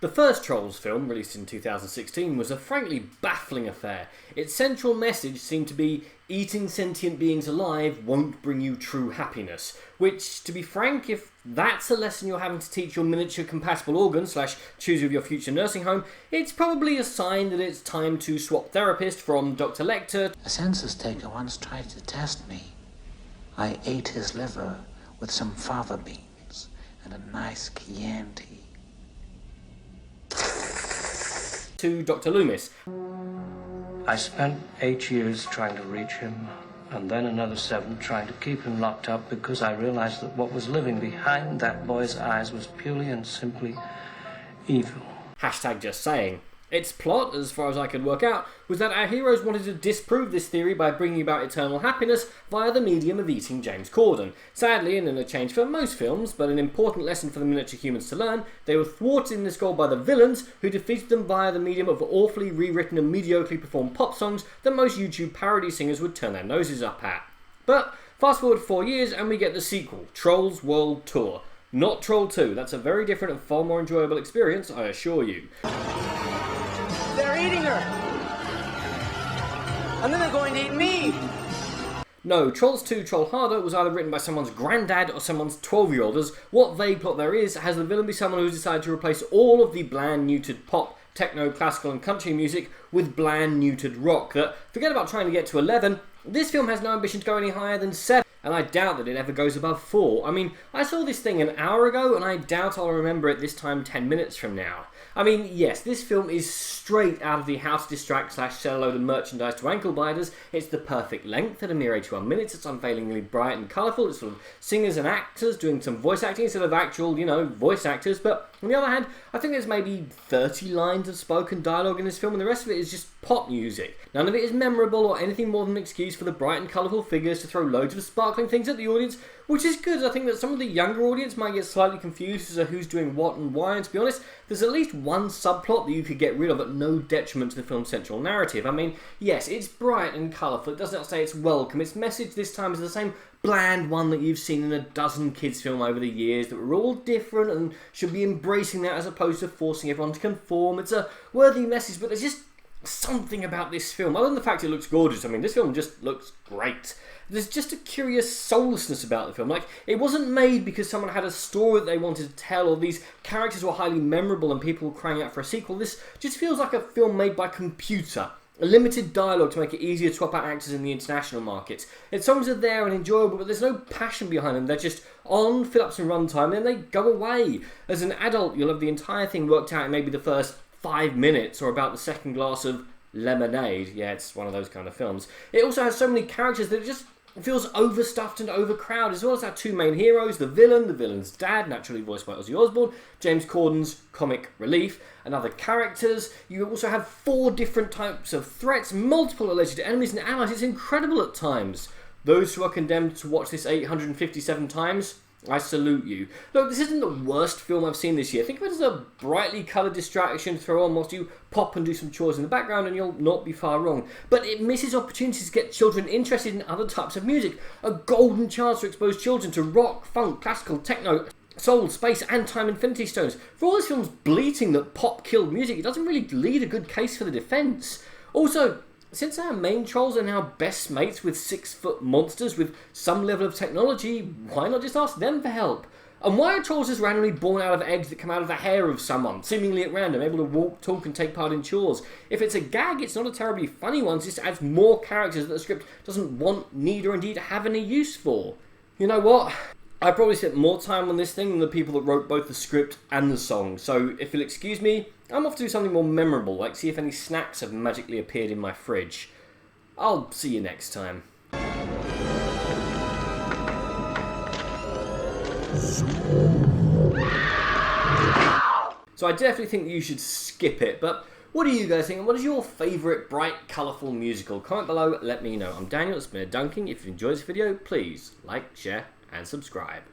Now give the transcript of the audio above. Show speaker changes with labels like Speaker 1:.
Speaker 1: The first Trolls film, released in 2016, was a frankly baffling affair. Its central message seemed to be, eating sentient beings alive won't bring you true happiness. Which, to be frank, if that's a lesson you're having to teach your miniature compatible organ / choose of your future nursing home, it's probably a sign that it's time to swap therapist from Dr. Lecter.
Speaker 2: A census taker once tried to test me. I ate his liver with some fava beans and a nice Chianti.
Speaker 1: To Dr. Loomis.
Speaker 3: I spent 8 years trying to reach him, and then another 7 trying to keep him locked up because I realized that what was living behind that boy's eyes was purely and simply evil.
Speaker 1: Hashtag just saying. Its plot, as far as I could work out, was that our heroes wanted to disprove this theory by bringing about eternal happiness via the medium of eating James Corden. Sadly, and in a change for most films, but an important lesson for the miniature humans to learn, they were thwarted in this goal by the villains, who defeated them via the medium of awfully rewritten and mediocrely performed pop songs that most YouTube parody singers would turn their noses up at. But fast forward 4 years and we get the sequel, Trolls World Tour. Not Troll 2, that's a very different and far more enjoyable experience, I assure you.
Speaker 4: They're eating her! And then they're going to eat me!
Speaker 1: No, Trolls 2 Troll Harder was either written by someone's granddad or someone's 12-year-old, as what vague plot there is has the villain be someone who's decided to replace all of the bland, neutered pop, techno, classical and country music with bland, neutered rock that, forget about trying to get to 11, this film has no ambition to go any higher than 7. And I doubt that it ever goes above 4. I mean, I saw this thing an hour ago, and I doubt I'll remember it this time 10 minutes from now. I mean, yes, this film is straight out of the how to distract / sell a load of merchandise to ankle biters. It's the perfect length at a mere 81 minutes. It's unfailingly bright and colourful. It's full of singers and actors doing some voice acting instead of actual, voice actors. But on the other hand, I think there's maybe 30 lines of spoken dialogue in this film, and the rest of it is just pop music. None of it is memorable or anything more than an excuse for the bright and colourful figures to throw loads of sparkling things at the audience, which is good. I think that some of the younger audience might get slightly confused as to who's doing what and why, and to be honest, there's at least one subplot that you could get rid of at no detriment to the film's central narrative. I mean, yes, it's bright and colourful, it does not say it's welcome, its message this time is the same bland one that you've seen in a dozen kids' films over the years, that we're all different and should be embracing that as opposed to forcing everyone to conform. It's a worthy message, but there's just something about this film, other than the fact it looks gorgeous. I mean, this film just looks great. There's just a curious soullessness about the film. Like, it wasn't made because someone had a story that they wanted to tell, or these characters were highly memorable and people were crying out for a sequel. This just feels like a film made by computer. A limited dialogue to make it easier to swap out actors in the international markets. Its songs are there and enjoyable, but there's no passion behind them. They're just on, fill up some runtime, and then they go away. As an adult, you'll have the entire thing worked out in maybe the first 5 minutes, or about the second glass of lemonade. Yeah, it's one of those kind of films. It also has so many characters that it just feels overstuffed and overcrowded, as well as our two main heroes, the villain's dad, naturally voiced by Ozzy Osbourne, James Corden's comic relief, and other characters. You also have 4 different types of threats, multiple alleged enemies and allies. It's incredible at times. Those who are condemned to watch this 857 times, I salute you. Look, this isn't the worst film I've seen this year. Think of it as a brightly coloured distraction to throw on whilst you pop and do some chores in the background, and you'll not be far wrong. But it misses opportunities to get children interested in other types of music. A golden chance to expose children to rock, funk, classical, techno, soul, space, and time infinity stones. For all this film's bleating that pop killed music, it doesn't really lead a good case for the defence. Also, since our main trolls are now best mates with 6-foot monsters with some level of technology, why not just ask them for help? And why are trolls just randomly born out of eggs that come out of the hair of someone, seemingly at random, able to walk, talk and take part in chores? If it's a gag, it's not a terribly funny one, it just adds more characters that the script doesn't want, need or indeed have any use for. You know what? I probably spent more time on this thing than the people that wrote both the script and the song, so if you'll excuse me, I'm off to do something more memorable, like see if any snacks have magically appeared in my fridge. I'll see you next time. So I definitely think you should skip it, but what do you guys think? What is your favourite bright, colourful musical? Comment below, let me know. I'm Daniel, it's been a dunking. If you enjoyed this video, please like, share and subscribe.